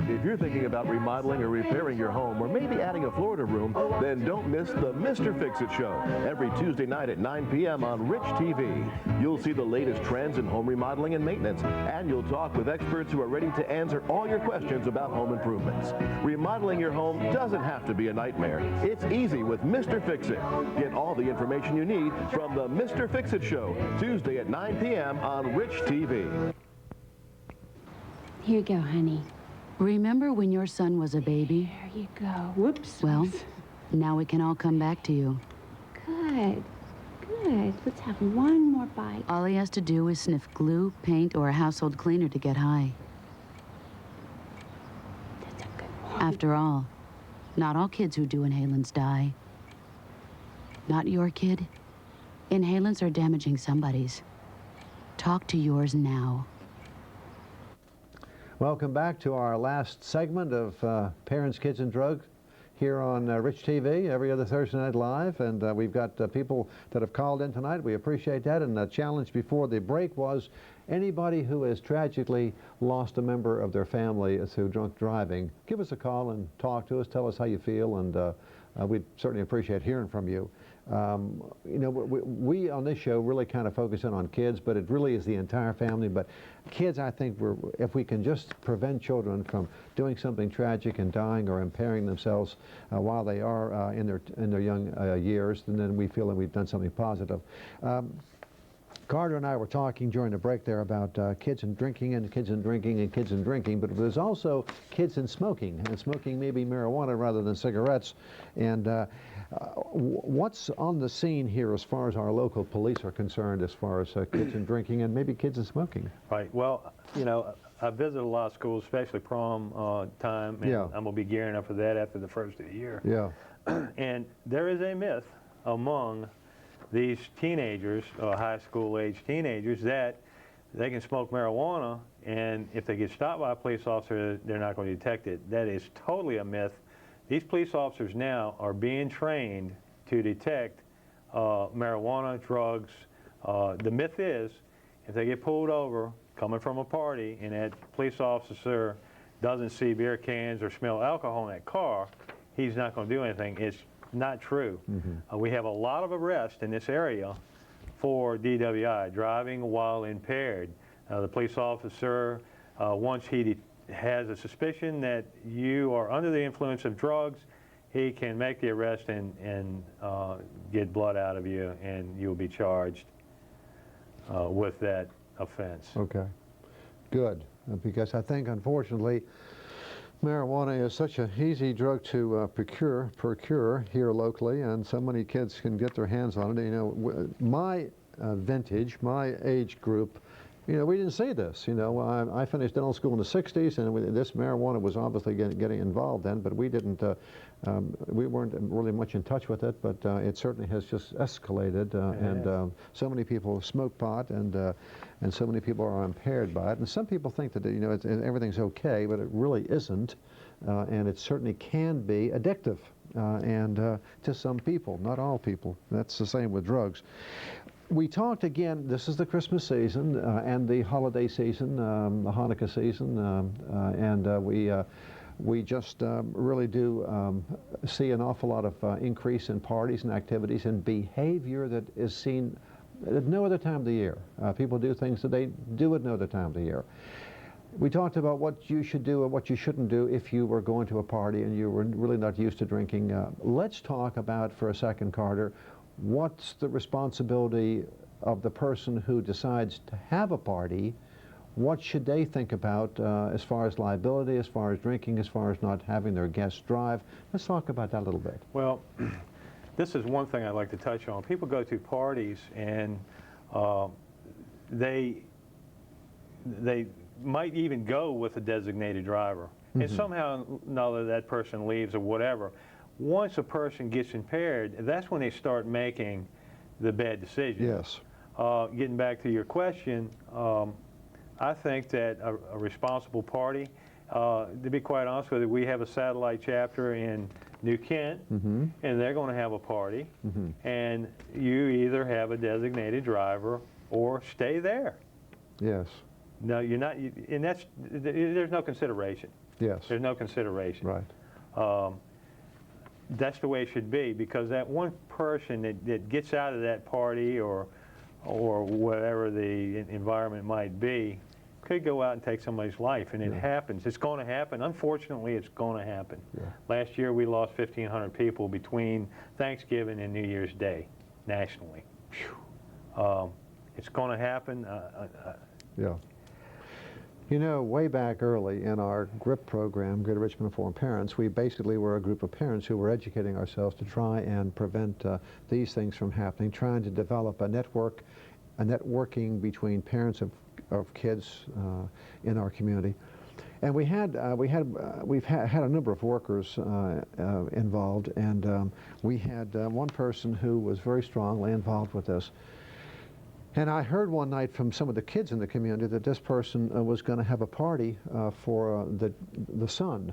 G: If you're thinking about remodeling or repairing your home or maybe adding a Florida room, then don't miss the Mr. Fix-It Show every Tuesday night at 9 p.m. on Rich TV. You'll see the latest trends in home remodeling and maintenance, and you'll talk with experts who are ready to answer all your questions about home improvements. Remodeling your home doesn't have to be a nightmare. It's easy with Mr. Fix-It. Get all the information you need from the Mr. Fix-It Show, Tuesday at 9 p.m. on Rich TV.
U: Here you go, honey. Remember when your son was a baby?
J: There you go. Whoops.
U: Well, now it can all come back to you.
J: Good. Good. Let's have one more bite.
U: All he has to do is sniff glue, paint, or a household cleaner to get high.
J: That's a good one.
U: After all, not all kids who do inhalants die. Not your kid. Inhalants are damaging somebody's. Talk to yours now.
C: Welcome back to our last segment of Parents, Kids, and Drugs here on Rich TV every other Thursday night live. And we've got people that have called in tonight. We appreciate that. And the challenge before the break was anybody who has tragically lost a member of their family through drunk driving, give us a call and talk to us. Tell us how you feel. And we'd certainly appreciate hearing from you. You know, we on this show really kind of focus in on kids, but it really is the entire family. But kids, I think, if we can just prevent children from doing something tragic and dying or impairing themselves while they are in their young years, then we feel that we've done something positive. Carter and I were talking during the break there about kids and drinking and kids and drinking and kids and drinking, but there's also kids and smoking maybe marijuana rather than cigarettes. And what's on the scene here as far as our local police are concerned as far as kids and drinking and maybe kids and smoking?
D: Right. Well, you know, I visited a lot of schools, especially prom time, and I'm going to be gearing up for that after the first of the year.
C: Yeah.
D: And there is a myth among these teenagers, high school age teenagers, that they can smoke marijuana, and if they get stopped by a police officer, they're not going to detect it. That is totally a myth. These police officers now are being trained to detect marijuana, drugs. The myth is, if they get pulled over coming from a party and that police officer doesn't see beer cans or smell alcohol in that car, he's not going to do anything. It's not true. Mm-hmm. We have a lot of arrests in this area for DWI, driving while impaired. The police officer, once he has a suspicion that you are under the influence of drugs, he can make the arrest and get blood out of you, and you'll be charged with that offense.
C: Okay, good. Because I think, unfortunately, marijuana is such an easy drug to procure here locally, and so many kids can get their hands on it. You know, my vintage, my age group, You know, we didn't see this. You know, I finished dental school in the 60s, and this marijuana was obviously getting involved then, but we didn't, we weren't really much in touch with it, but it certainly has just escalated, and so many people smoke pot, and so many people are impaired by it, and some people think that, you know, everything's okay, but it really isn't, and it certainly can be addictive, and to some people, not all people. That's the same with drugs. We talked again, this is the Christmas season and the holiday season, the Hanukkah season, and we just really do see an awful lot of increase in parties and activities and behavior that is seen at no other time of the year. People do things that they do at no other time of the year. We talked about what you should do and what you shouldn't do if you were going to a party and you were really not used to drinking. Let's talk about, for a second, Carter, what's the responsibility of the person who decides to have a party? What should they think about as far as liability, as far as drinking, as far as not having their guests drive? Let's talk about that a little bit.
D: Well, this is one thing I'd like to touch on. People go to parties and they might even go with a designated driver. And somehow or another that person leaves or whatever. Once a person gets impaired, that's when they start making the bad decisions.
C: Yes.
D: Getting back to your question, I think that a responsible party, to be quite honest with you, we have a satellite chapter in New Kent, and they're going to have a party, and you either have a designated driver or stay there.
C: Yes.
D: No, you're not, and there's no consideration.
C: Yes.
D: There's no consideration.
C: Right.
D: That's the way it should be, because that one person that gets out of that party or whatever the environment might be could go out and take somebody's life, and it happens. It's going to happen. Unfortunately, it's going to happen. Last year we lost 1,500 people between Thanksgiving and New Year's Day nationally. It's going to happen.
C: Yeah. You know, way back early in our GRIP program, Greater Richmond Informed Parents, we basically were a group of parents who were educating ourselves to try and prevent these things from happening, trying to develop a networking between parents of kids in our community. And we've had a number of workers involved, and we had one person who was very strongly involved with this. And I heard one night from some of the kids in the community that this person was going to have a party for the son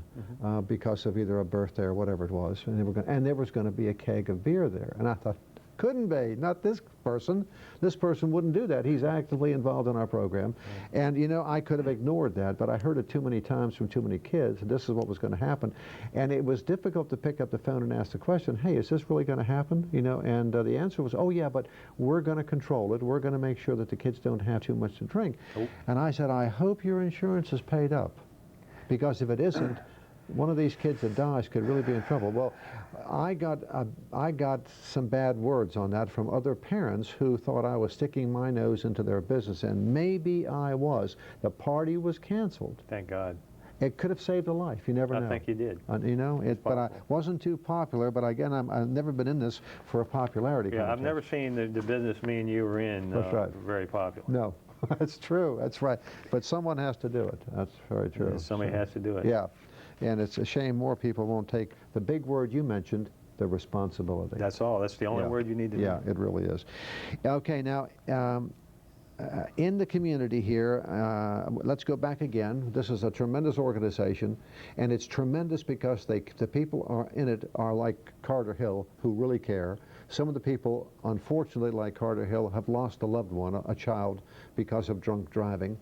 C: because of either a birthday or whatever it was, and there was going to be a keg of beer there. And I thought, couldn't be, not this person. This person wouldn't do that. He's actively involved in our program. And, you know, I could have ignored that, but I heard it too many times from too many kids. This is what was going to happen. And it was difficult to pick up the phone and ask the question, hey, is this really going to happen? You know, and the answer was, oh, yeah, but we're going to control it. We're going to make sure that the kids don't have too much to drink. And I said, I hope your insurance is paid up, because if it isn't, one of these kids that dies could really be in trouble. Well, I got some bad words on that from other parents who thought I was sticking my nose into their business, and maybe I was. The party was canceled.
D: Thank God.
C: It could have saved a life. You never know.
D: I think you did.
C: You know, but I wasn't too popular. But again, I've never been in this for a popularity contest.
D: I've never seen the business me and you were in very popular.
C: No, that's true. That's right. But someone has to do it. That's very true.
D: Yeah, somebody has to do it.
C: Yeah. And it's a shame more people won't take the big word you mentioned, the responsibility.
D: That's all. That's the only word you need to do.
C: Yeah, it really is. Okay, now, in the community here, let's go back again. This is a tremendous organization, and it's tremendous because the people are in it are like Carter Hill, who really care. Some of the people, unfortunately, like Carter Hill, have lost a loved one, a child, because of drunk driving.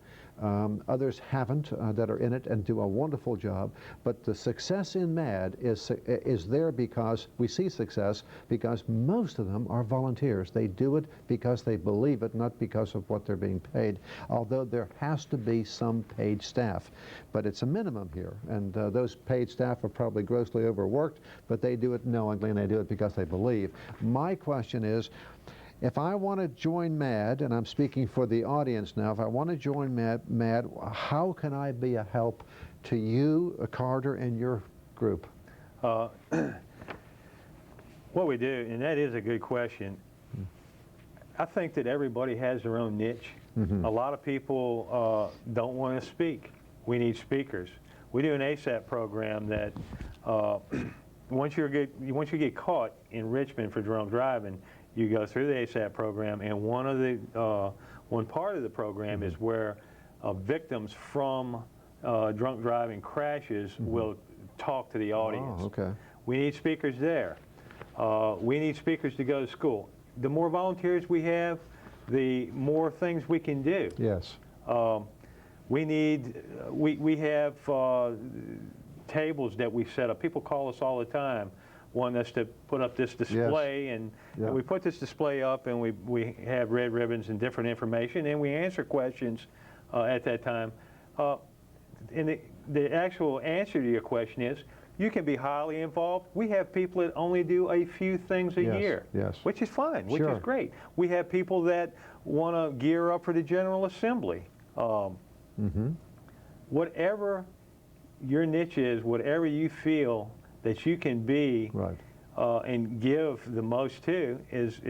C: Others haven't that are in it and do a wonderful job. But the success in M.A.D. is there because we see success because most of them are volunteers. They do it because they believe it, not because of what they're being paid, although there has to be some paid staff. But it's a minimum here, and those paid staff are probably grossly overworked, but they do it knowingly, and they do it because they believe. My question is, if I want to join M.A.D., and I'm speaking for the audience now, if I want to join M.A.D., how can I be a help to you, Carter, and your group?
D: What we do, and that is a good question, I think that everybody has their own niche.
C: Mm-hmm.
D: A lot of people don't want to speak. We need speakers. We do an ASAP program that once you get caught in Richmond for drunk driving, you go through the ASAP program, and one part of the program is where victims from drunk driving crashes will talk to the audience.
C: Oh, okay.
D: We need speakers there. We need speakers to go to school. The more volunteers we have, the more things we can do.
C: Yes.
D: We have tables that we set up. People call us all the time, want us to put up this display,
C: Yes.
D: and
C: Yeah.
D: we put this display up, and we have red ribbons and different information, and we answer questions at that time. And the actual answer to your question is, you can be highly involved. We have people that only do a few things a year, which is fine, which is great. We have people that want to gear up for the General Assembly. Whatever your niche is, whatever you feel that you can be and give the most to is.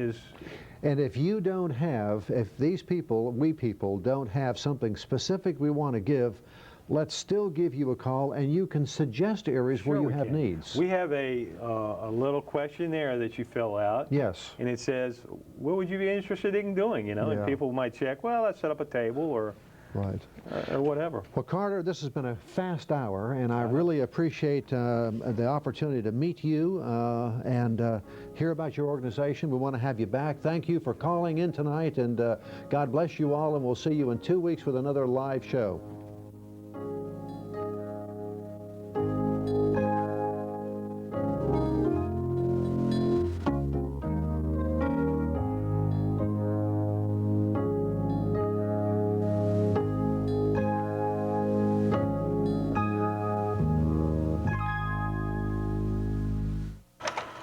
C: And if you don't have, if these people, we people, don't have something specific we want to give, let's still give you a call, and you can suggest areas where you have needs.
D: We have a little questionnaire that you fill out.
C: Yes.
D: And it says, what would you be interested in doing, you know? And people might check, well, let's set up a table or whatever.
C: Well, Carter, this has been a fast hour, and I really appreciate the opportunity to meet you and hear about your organization. We want to have you back. Thank you for calling in tonight, and God bless you all, and we'll see you in 2 weeks with another live show.